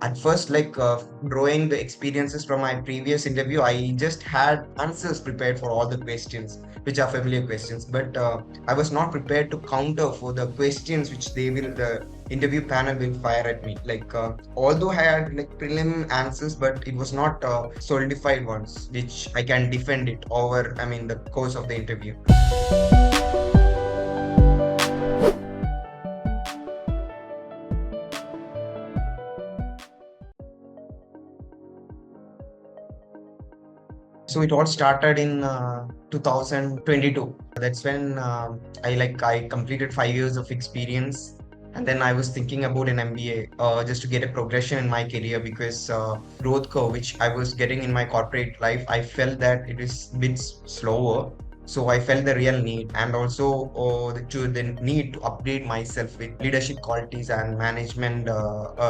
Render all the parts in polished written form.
At first, drawing the experiences from my previous interview, I just had answers prepared for all the questions, which are familiar questions. But I was not prepared to counter for the questions which the interview panel will fire at me. Although I had like prelim answers, but it was not solidified ones, which I can defend it over, the course of the interview. So it all started in 2022. That's when I completed 5 years of experience, and then I was thinking about an MBA just to get a progression in my career because growth curve which I was getting in my corporate life, I felt that it is a bit slower. So I felt the real need, and also the need to upgrade myself with leadership qualities and management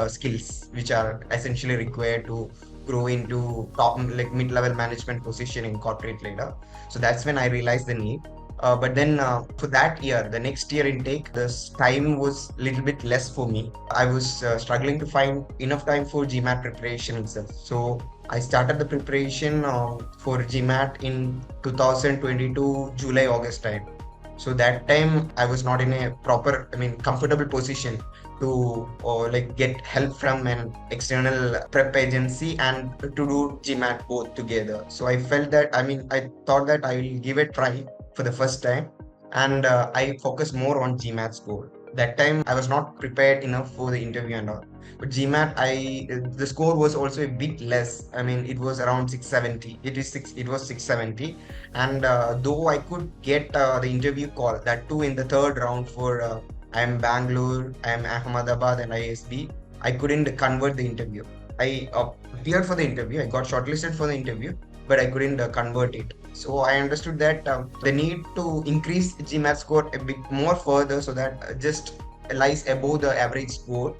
skills, which are essentially required to grow into top like mid-level management position in corporate later. So that's when I realized the need. But then for that year, the next year intake, this time was a little bit less for me. I was struggling to find enough time for GMAT preparation itself. So I started the preparation for GMAT in 2022 July August time. So that time I was not in a proper, comfortable position to get help from an external prep agency and to do GMAT both together. So I felt that, I thought that I will give it a try for the first time, and I focused more on GMAT score. That time I was not prepared enough for the interview and all. But GMAT, the score was also a bit less. It was around 670. It was 670, and though I could get the interview call, that too in the third round for I'm Bangalore, I'm Ahmedabad, and ISB. I couldn't convert the interview. I appeared for the interview. I got shortlisted for the interview, but I couldn't convert it. So I understood that the need to increase GMAT score a bit more further, so that just lies above the average score,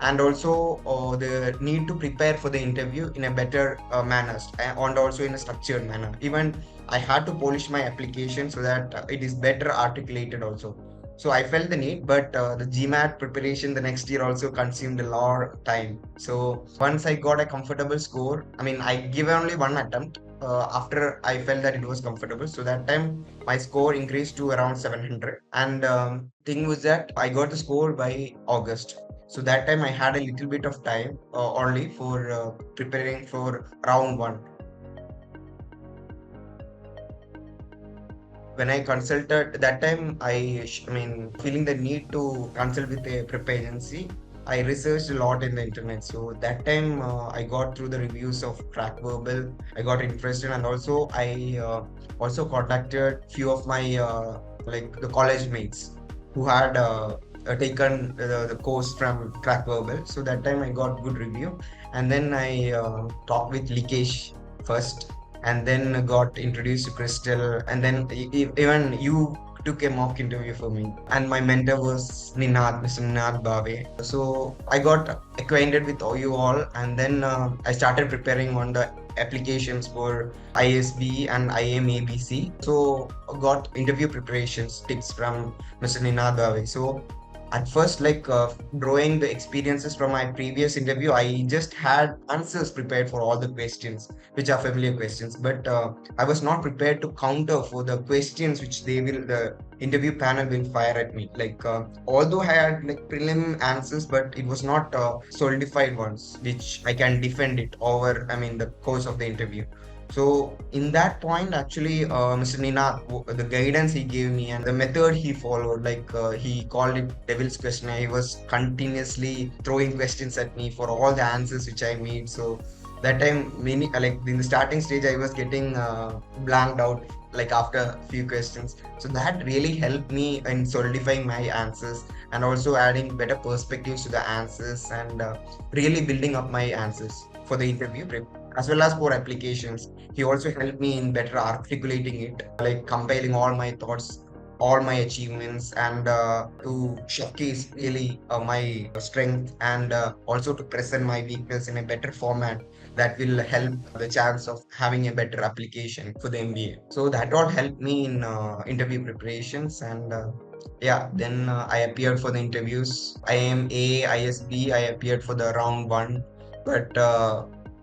and also the need to prepare for the interview in a better manner, and also in a structured manner. Even I had to polish my application so that it is better articulated also. So I felt the need, but the GMAT preparation the next year also consumed a lot of time. So once I got a comfortable score, I give only one attempt. After I felt that it was comfortable, so that time my score increased to around 700. And thing was that I got the score by August. So that time I had a little bit of time only for preparing for round one. When I consulted that time, feeling the need to consult with a prep agency, I researched a lot in the internet. So that time, I got through the reviews of Crack Verbal. I got interested, and also I also contacted few of my the college mates who had taken the course from Crack Verbal. So that time I got good review, and then I talked with Likesh first, and then got introduced to Crystal, and then even you took a mock interview for me. And my mentor was Mr. Ninad Bave. So I got acquainted with all you all, and then I started preparing on the applications for ISB and IMABC. So got interview preparations tips from Mr. Ninad Bave. So at first, drawing the experiences from my previous interview, I just had answers prepared for all the questions, which are familiar questions. But I was not prepared to counter for the questions which the interview panel will fire at me. Although I had like prelim answers, but it was not solidified ones, which I can defend it over, the course of the interview. So in that point, actually, Mr. Nina, the guidance he gave me and the method he followed, he called it devil's questionnaire. He was continuously throwing questions at me for all the answers which I made. So that time, many like in the starting stage, I was getting blanked out like after a few questions. So that really helped me in solidifying my answers and also adding better perspectives to the answers, and really building up my answers for the interview prep as well as for applications. He also helped me in better articulating it, like compiling all my thoughts, all my achievements, and to showcase really my strength, and also to present my weakness in a better format that will help the chance of having a better application for the MBA. So that all helped me in interview preparations, and yeah, then I appeared for the interviews. IMA, ISB, I appeared for the round one. but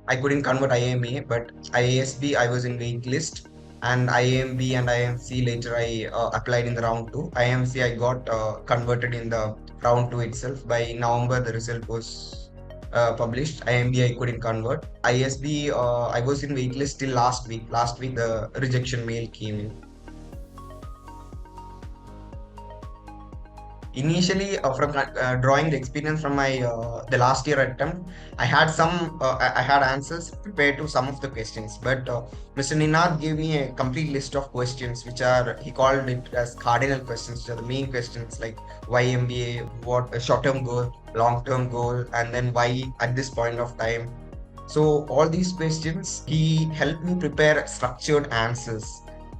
I couldn't convert IMA. But IASB, I was in wait list, and IAMB and IMC later I applied in the round two. IMC I got converted in the round two itself. By November, the result was published. IMB I couldn't convert. ISB I was in wait list till last week. Last week the rejection mail came in. Initially, from drawing the experience from my the last year attempt, I had I had answers prepared to some of the questions, but Mr. Ninad gave me a complete list of questions, which are, he called it as cardinal questions, which are the main questions like why MBA, what a short-term goal, long-term goal, and then why at this point of time. So all these questions, he helped me prepare structured answers.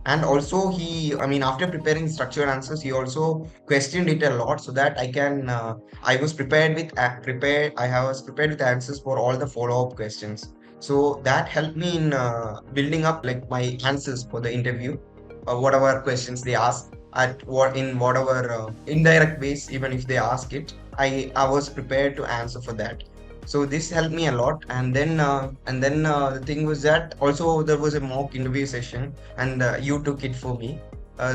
And also after preparing structured answers, he also questioned it a lot so that I was prepared with I was prepared with answers for all the follow-up questions. So that helped me in building up like my answers for the interview, whatever questions they ask at what in whatever indirect ways, even if they ask it, I was prepared to answer for that. So this helped me a lot. And then the thing was that also there was a mock interview session, and you took it for me.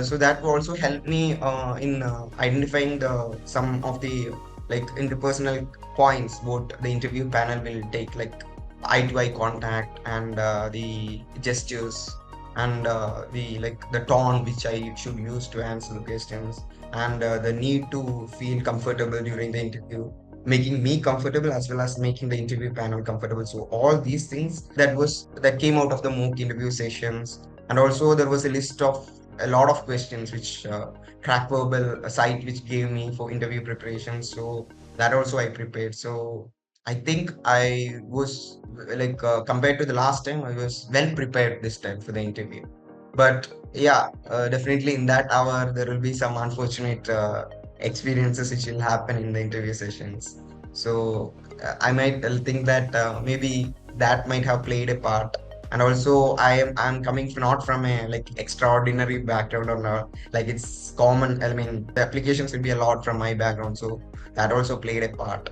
So that also helped me in identifying the some of the like interpersonal points what the interview panel will take, like eye to eye contact, and the gestures, and the tone which I should use to answer the questions, and the need to feel comfortable during the interview, making me comfortable as well as making the interview panel comfortable. So all these things that came out of the mock interview sessions. And also there was a list of a lot of questions which Crack Verbal, a site which gave me for interview preparation. So that also I prepared. So I think I was compared to the last time, I was well prepared this time for the interview. But yeah, definitely in that hour there will be some unfortunate experiences which will happen in the interview sessions. So I might think that maybe that might have played a part. And also I'm coming not from a like extraordinary background, or not like it's common. I mean, the applications will be a lot from my background, so that also played a part.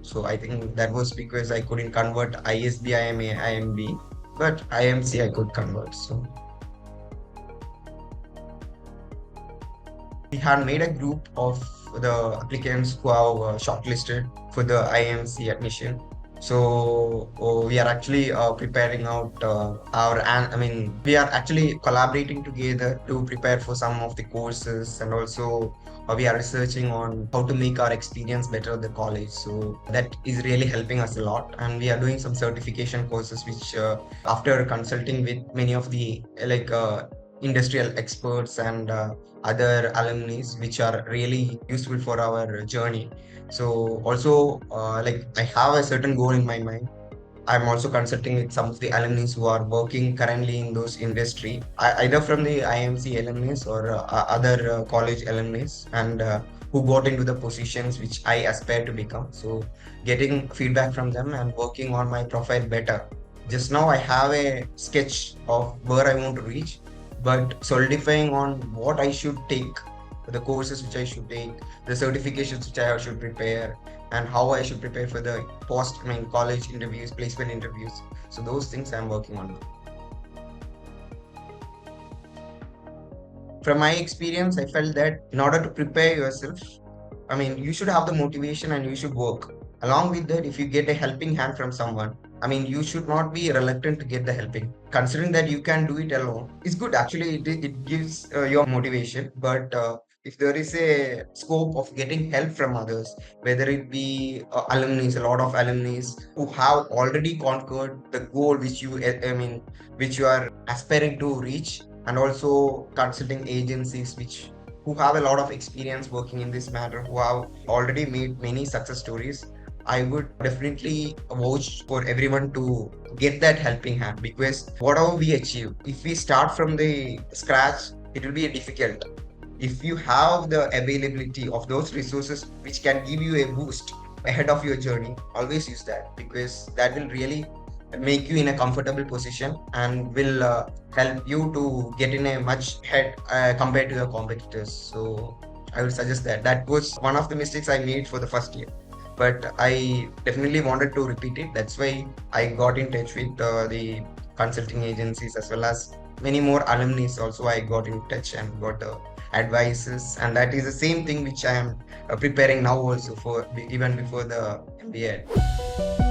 So I think that was because I couldn't convert ISB, IMA, IMB, but IMC I could convert. So we had made a group of the applicants who have shortlisted for the IMC admission. So we are actually preparing out we are actually collaborating together to prepare for some of the courses, and also we are researching on how to make our experience better at the college. So that is really helping us a lot. And we are doing some certification courses, which after consulting with many of the industrial experts and other alumni, which are really useful for our journey. So also, I have a certain goal in my mind. I'm also consulting with some of the alumni who are working currently in those industry, either from the IMC alumni or other college alumni, and who got into the positions which I aspire to become. So getting feedback from them and working on my profile better. Just now I have a sketch of where I want to reach, but solidifying on what I should take, the courses which I should take, the certifications which I should prepare, and how I should prepare for the college interviews, placement interviews. So those things I'm working on. From my experience, I felt that in order to prepare yourself, you should have the motivation and you should work. Along with that, if you get a helping hand from someone, you should not be reluctant to get the helping. Considering that you can do it alone, it's good. Actually, it gives your motivation. But if there is a scope of getting help from others, whether it be alumni, a lot of alumni who have already conquered the goal which which you are aspiring to reach, and also consulting agencies who have a lot of experience working in this matter, who have already made many success stories, I would definitely vouch for everyone to get that helping hand, because whatever we achieve, if we start from the scratch, it will be difficult. If you have the availability of those resources which can give you a boost ahead of your journey, always use that, because that will really make you in a comfortable position and will help you to get in a much head compared to your competitors. So I would suggest that. That was one of the mistakes I made for the first year. but I definitely wanted to repeat it. That's why I got in touch with the consulting agencies as well as many more alumni. Also, I got in touch and got advices, and that is the same thing which I am preparing now also for even before the MBA.